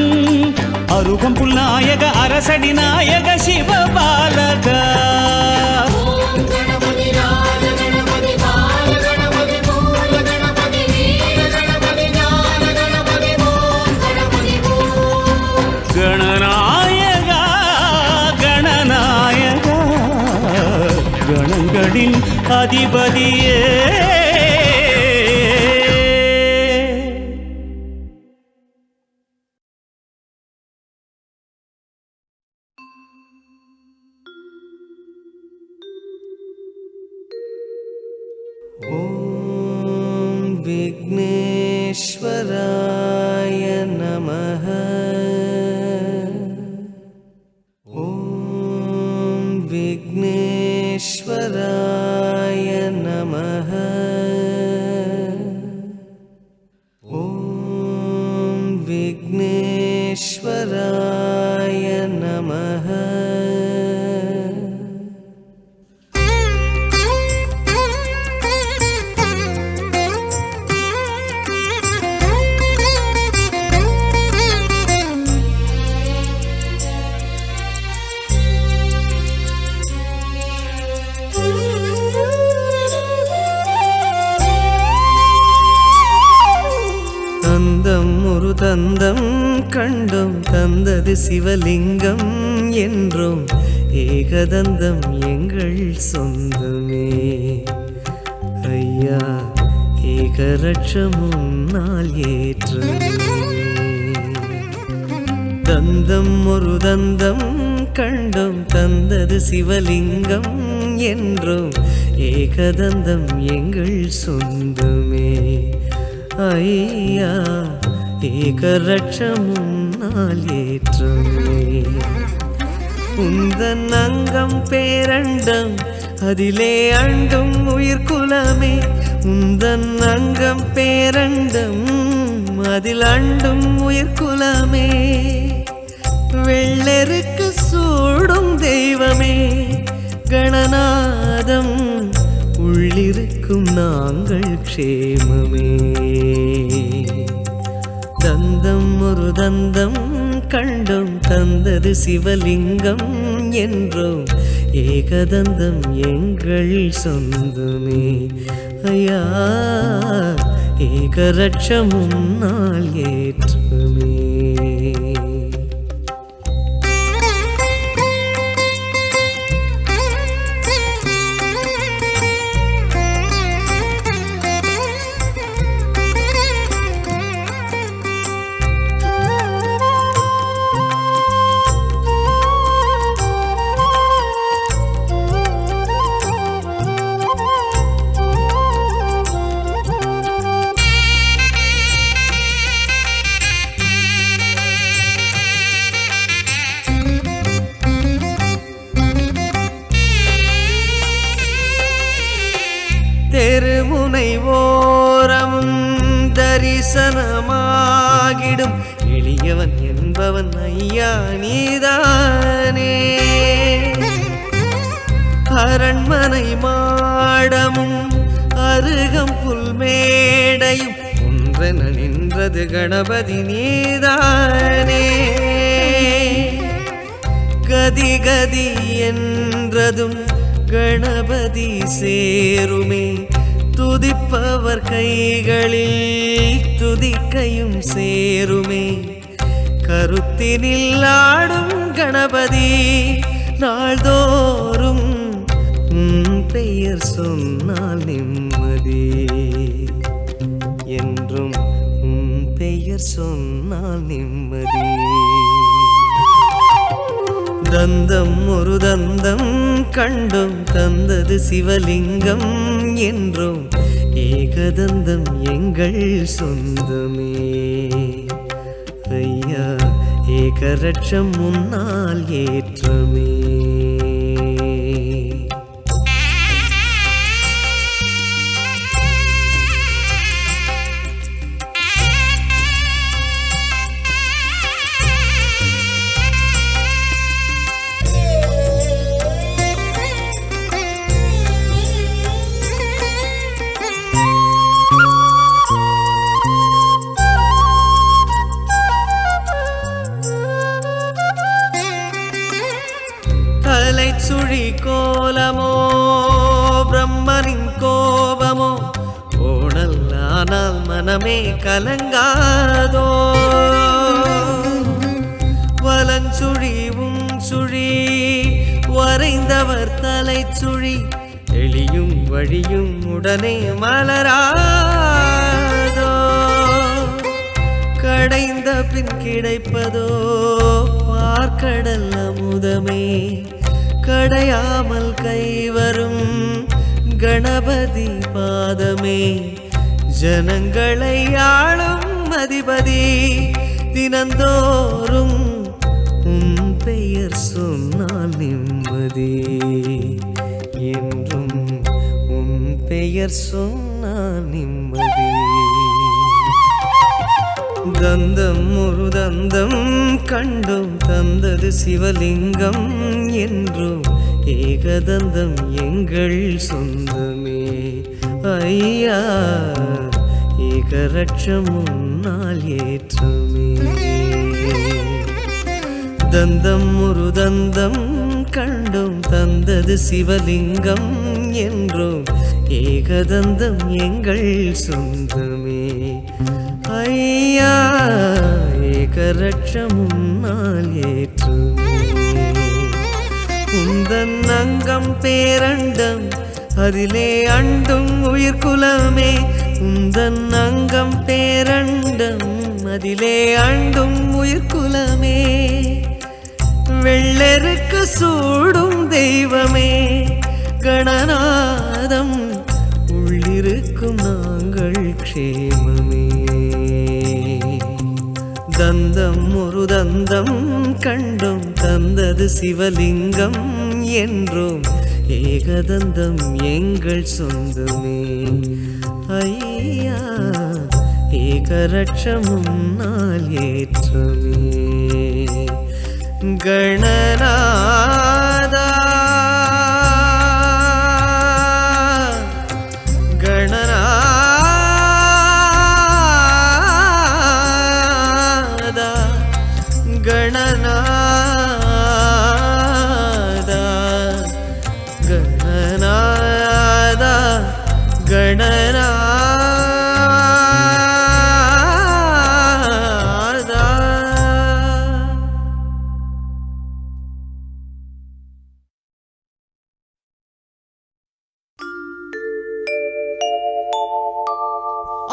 அருகம்புல் நாயக அரசடி நாயக சிவபாலகா ஓம் கணபதி ராஜ கணபதி பால கணபதி மூல கணபதி வீர கணபதி ஞான கணபதி ஓம் கணபதி ஓம் கணநாயகா கணநாயகா கணங்களின் அதிபதியே ॐ विघ्नेश्वराय नमः ॐ विघ्नेश्वराय नमः ॐ विघ्नेश्वराय नमः தந்தம் ஒரு தந்தம் கண்டும் தந்தது சிவலிங்கம் என்றும் ஏகதந்தம் எங்கள் சொந்தமே ஐயா ஏகரட்சமும் நாள் ஏற்றமே தந்தம் ஒரு தந்தம் கண்டும் தந்தது சிவலிங்கம் என்றும் ஏகதந்தம் எங்கள் சொந்தமே ஐயா ஏகரட்சமும் நாள் ஏற்றமே உந்தன் அங்கம் பேரண்டம் அதிலே அண்டும் உயிர்குலமே உந்தன் அங்கம் பேரண்டம் அதில் அண்டும் உயிர்குலமே வெள்ளெருக்கு சூடும் தெய்வமே கணநாதம் உள்ளிருக்கும் நாங்கள் க்ஷேமமே தந்தம் ஒரு தந்தம் கண்டும் தந்தது சிவலிங்கம் என்றும் ஏகதந்தம் எங்கள் சொந்தமே ஐயா ஏகரட்சமும் நாள் ஏற்றமே தெருமுனை ஓரமும் தரிசனமாகிடும் எளியவன் என்பவன் ஐயா நீதானே அரண்மனை மாடமும் அருகம் புல்மேடையும் ஒன்றென நின்றது கணபதி நீதானே கதி கதி என்றதும் கணபதி சேருமே துதிப்பவர் கைகளில் துதிக்கையும் சேருமே கருத்தினில் ஆடும் கணபதி நாள்தோறும் உன் பெயர் சொன்னால் நிம்மதி என்றும் உன் பெயர் சொன்னால் நிம்மதி தந்தம் ஒரு தந்தம் கண்டும் தந்தது சிவலிங்கம் என்றும் ஏகதந்தம் எங்கள் சொந்தமே ஐயா ஏகரட்சம் முன்னால் ஏற்றமே சுழி கோலமோ பிரம்மனின் கோபமோ ஓணல் ஆனால் மனமே கலங்காதோ வலஞ்சுழிவும் சுழி வரைந்தவர் தலை சுழி எளியும் வழியும் உடனே மலராதோ கடைந்த பின் கிடைப்பதோ பார்க்கடல் அமுதமே கடையாமல் கைவரும் கணபதி பாதமே ஜனங்களை ஆளும் அதிபதி தினந்தோறும் உன் பெயர் சொன்னால் நிம்மதி என்றும் உன் பெயர் சொன்னால் நிம்மதி தந்தம் ஒரு தந்தம் கண்டும் தந்தது சிவலிங்கம் என்றும் ஏகதந்தம் எங்கள் சொந்தமே ஐயா ஏகரட்சம் முன்னால் ஏற்றமே தந்தம் ஒரு தந்தம் கண்டும் தந்தது சிவலிங்கம் என்றும் ஏகதந்தம் எங்கள் சொந்தமே ஐயா ஏகரட்சம் முன்னால் ஏற்றுமே உந்தன் அங்கம் பேரண்டம் அதிலே அண்டும் உயிர்குலமே உந்தன் அங்கம் பேரண்டம் அதிலே அண்டும் உயிர்குலமே வெள்ளெருக்கு சூடும் தெய்வமே கணநாதம் உள்ளிருக்கும் நாங்கள் க்ஷேமமே தந்தம் ஒரு தந்தம் கண்டும் தந்தது சிவலிங்கம் என்றும் ஏகதந்தம் எங்கள் சொந்தமே ஐயா ஏகரட்சம் முன்னால் ஏற்றமே கணநாதா கணநாதா கணநாதா கணநாதா கணநாதா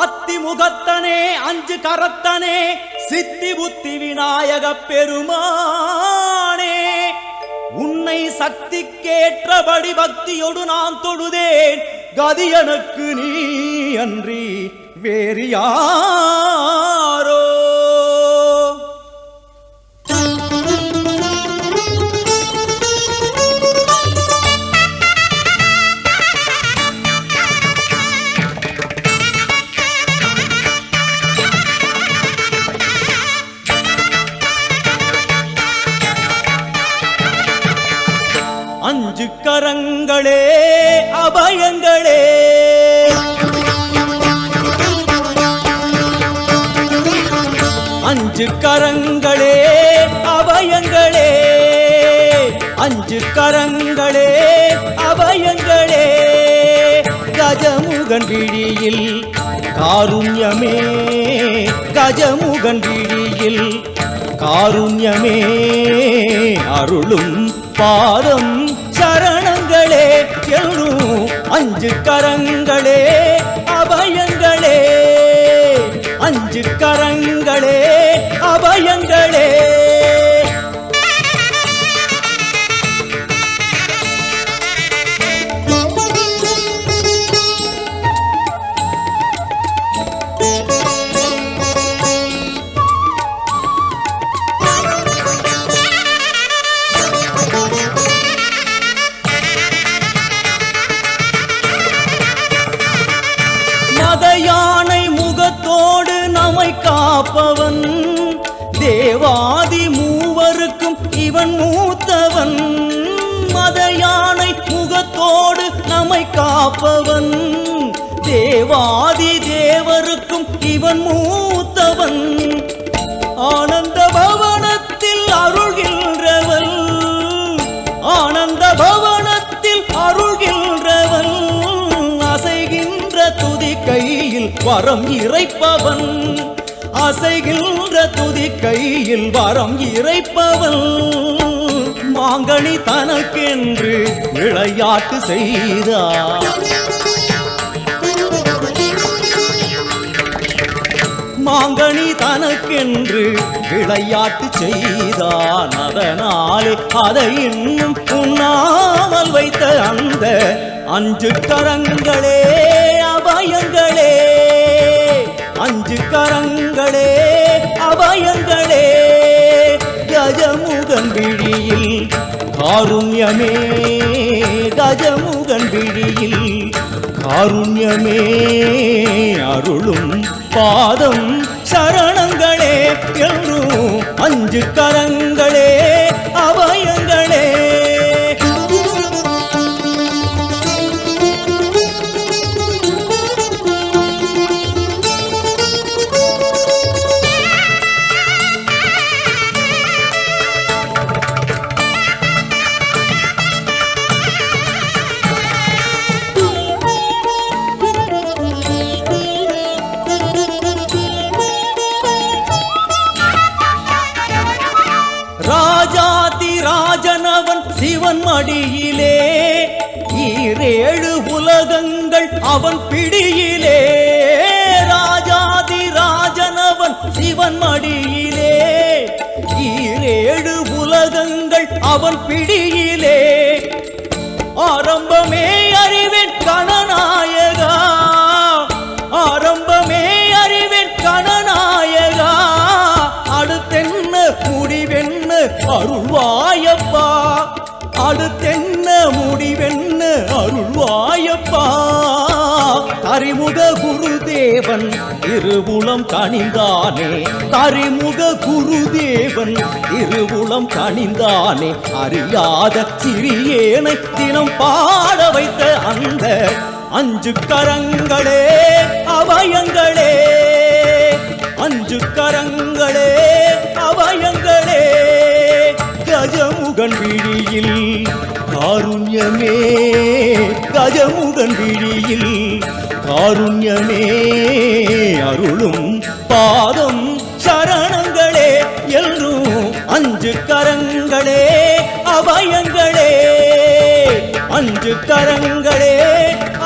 அத்திமுகத்தனே அஞ்சு கரத்தனே சித்தி புத்தி விநாயக பெருமானே உன்னை சக்திக்கேற்றபடி பக்தியோடு நான் தொழுதேன் கதி எனக்கு நீ அன்றி வேறு யாரோ அஞ்சு கரங்களே அபயங்களே அஞ்சு கரங்களே அபயங்களே அஞ்சு கரங்களே அபயங்களே கஜமுகன் விழியில் காருண்யமே கஜமுகன் விழியில் காருண்யமே அருளும் பாதம் சரணங்களே எழும் அஞ்சு கரங்களே அபயங்களே அஞ்சு கரங்களே அபயங்களே யானை முகத்தோடு நம்மை காப்பவன் தேவாதி மூவருக்கும் இவன் மூத்தவன் மத யானை முகத்தோடு நம்மை காப்பவன் தேவாதி தேவருக்கும் இவன் மூத்தவன் ஆனந்த பவனத்தில் அருள்கின்றவன் ஆனந்த வரம் இறைப்பவன், அசைகின்ற துதி கையில் வரம் இறைப்பவன். மாங்கனி தனக்கென்று விளையாட்டு செய்தார், மாங்கனி தனக்கென்று விளையாட்டு செய்தான். அதனாலே அதை இன்னும் உண்ணாமல் வைத்த அந்த 5 கரங்களே அபயங்களே, 5 கரங்களே அபயங்களே. கஜமுகன் விழியில் காருண்யமே, கஜமுகன் விழியில் காருண்யமே அருளும் பாதம் சரணங்களே என்றும் 5 கரங்களே அபயங்களே. ராஜாதிராஜனவன் சிவன் மடியிலே, 7 உலகங்கள் அவன் பிடியிலே. ராஜாதிராஜனவன் சிவன் மடியிலே, 7 உலகங்கள் அவன் பிடியிலே. ஆரம்பமே அறிவேன் கணநாயகா, ஆரம்பமே அறிவேன் கணநாயகா. அடுத்தென்ன முடிவென்ன அருள்வாயப்பா, அடுத்தென்ன முடிவென்ன அருள்வாயப்பா. தரிமுக குருதேவன் திருவுளம் கனிந்தானே, தரிமுக குருதேவன் திருவுளம் கனிந்தானே. அறியாத சிறியேனை தினம் பாட வைத்த அந்த 5 கரங்களே அபயங்களே, 5 கரங்களே அபயங்களே. கஜமுகன் விழியில் காருண்யமே, கஜமுகன் விழியில் காருண்யமே அருளும் பாதம் சரணங்களே என்றும் 5 கரங்களே அபயங்களே, 5 கரங்களே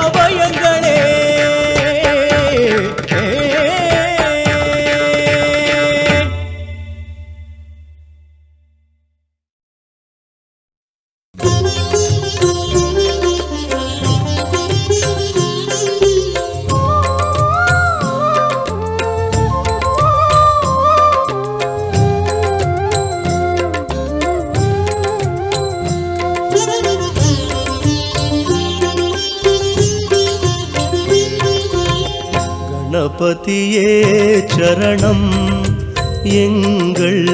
அபயங்களே. கணபதியே சரணம், எங்கள்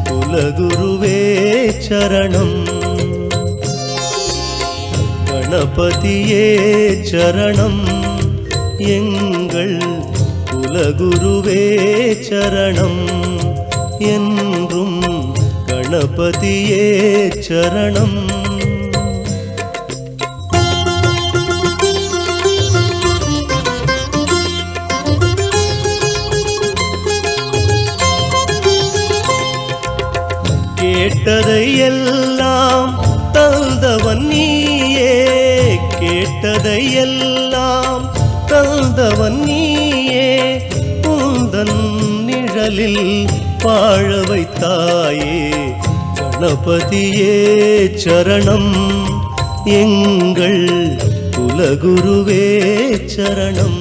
குலகுருவே சரணம். கணபதியே சரணம், எங்கள் குலகுருவே சரணம். என்றும் கணபதியே சரணம். கேட்டதை எல்லாம் தந்தவன் நீயே, கேட்டதை எல்லாம் தந்தவன் நீயே. உந்தன் நிழலில் வாழ வைத்தாயே கணபதியே சரணம், எங்கள் குலகுருவே சரணம்.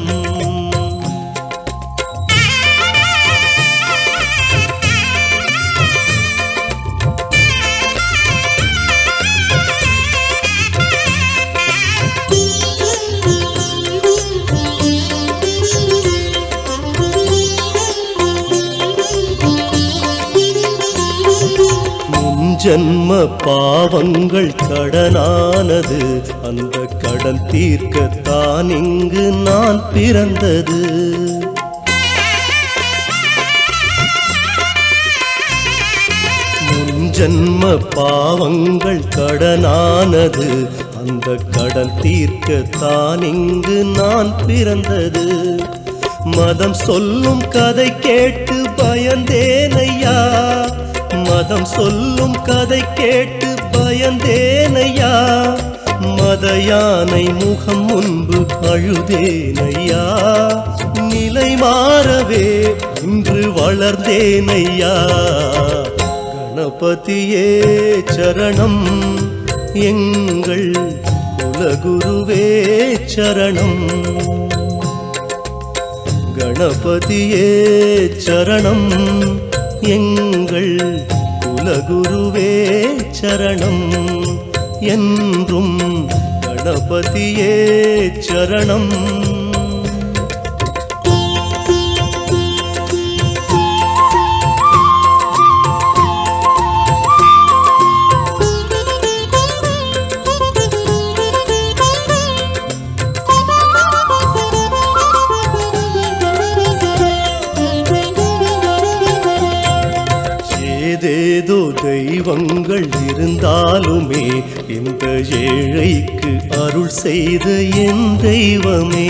ஜன்ம பாவங்கள் கடனானது, அந்த கடன் தீர்க்கத்தான் இங்கு நான் பிறந்தது. முன்ஜன்ம பாவங்கள் கடனானது, அந்த கடன் தீர்க்கத்தான் இங்கு நான் பிறந்தது. மதம் சொல்லும் கதை கேட்டு பயந்தேனையா, மதம் சொல்லும் கதை கேட்டு பயந்தேனையா, மத யானை முகம் முன்பு அழுதேனையா, நிலை மாறவே இன்று வளர்ந்தேனையா. கணபதியே சரணம், எங்கள் குலகுருவே சரணம். கணபதியே சரணம், எங்கள் குலகுருவே சரணம். என்றும் கணபதியே சரணம். ஏதேதோ தெய்வங்கள் இருந்தாலுமே இந்த ஏழைக்கு அருள் செய்த என் தெய்வமே.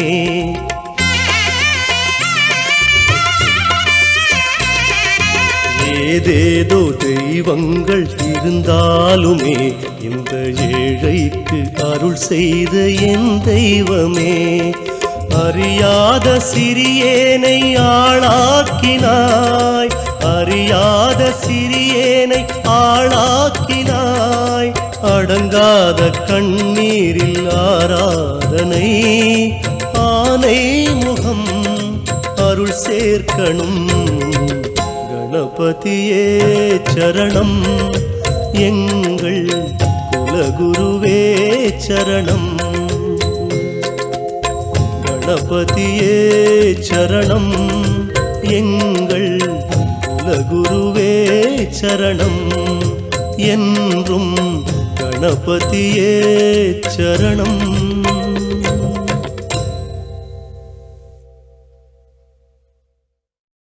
ஏதேதோ தெய்வங்கள் இருந்தாலுமே இந்த ஏழைக்கு அருள் செய்த என் தெய்வமே. அறியாத சிறியேனை ஆளாக்கினாய், அறியாத சிறியேனை ஆளாக்கினாய். அடங்காத கண்ணீரில் ஆராதனை, ஆனை முகம் அருள் சேர்க்கணும். கணபதியே சரணம், எங்கள் குலகுருவே சரணம். கணபதியே சரணம், எங்கள் குலகுருவே சரணம். என்றும் கணபதியே சரணம்.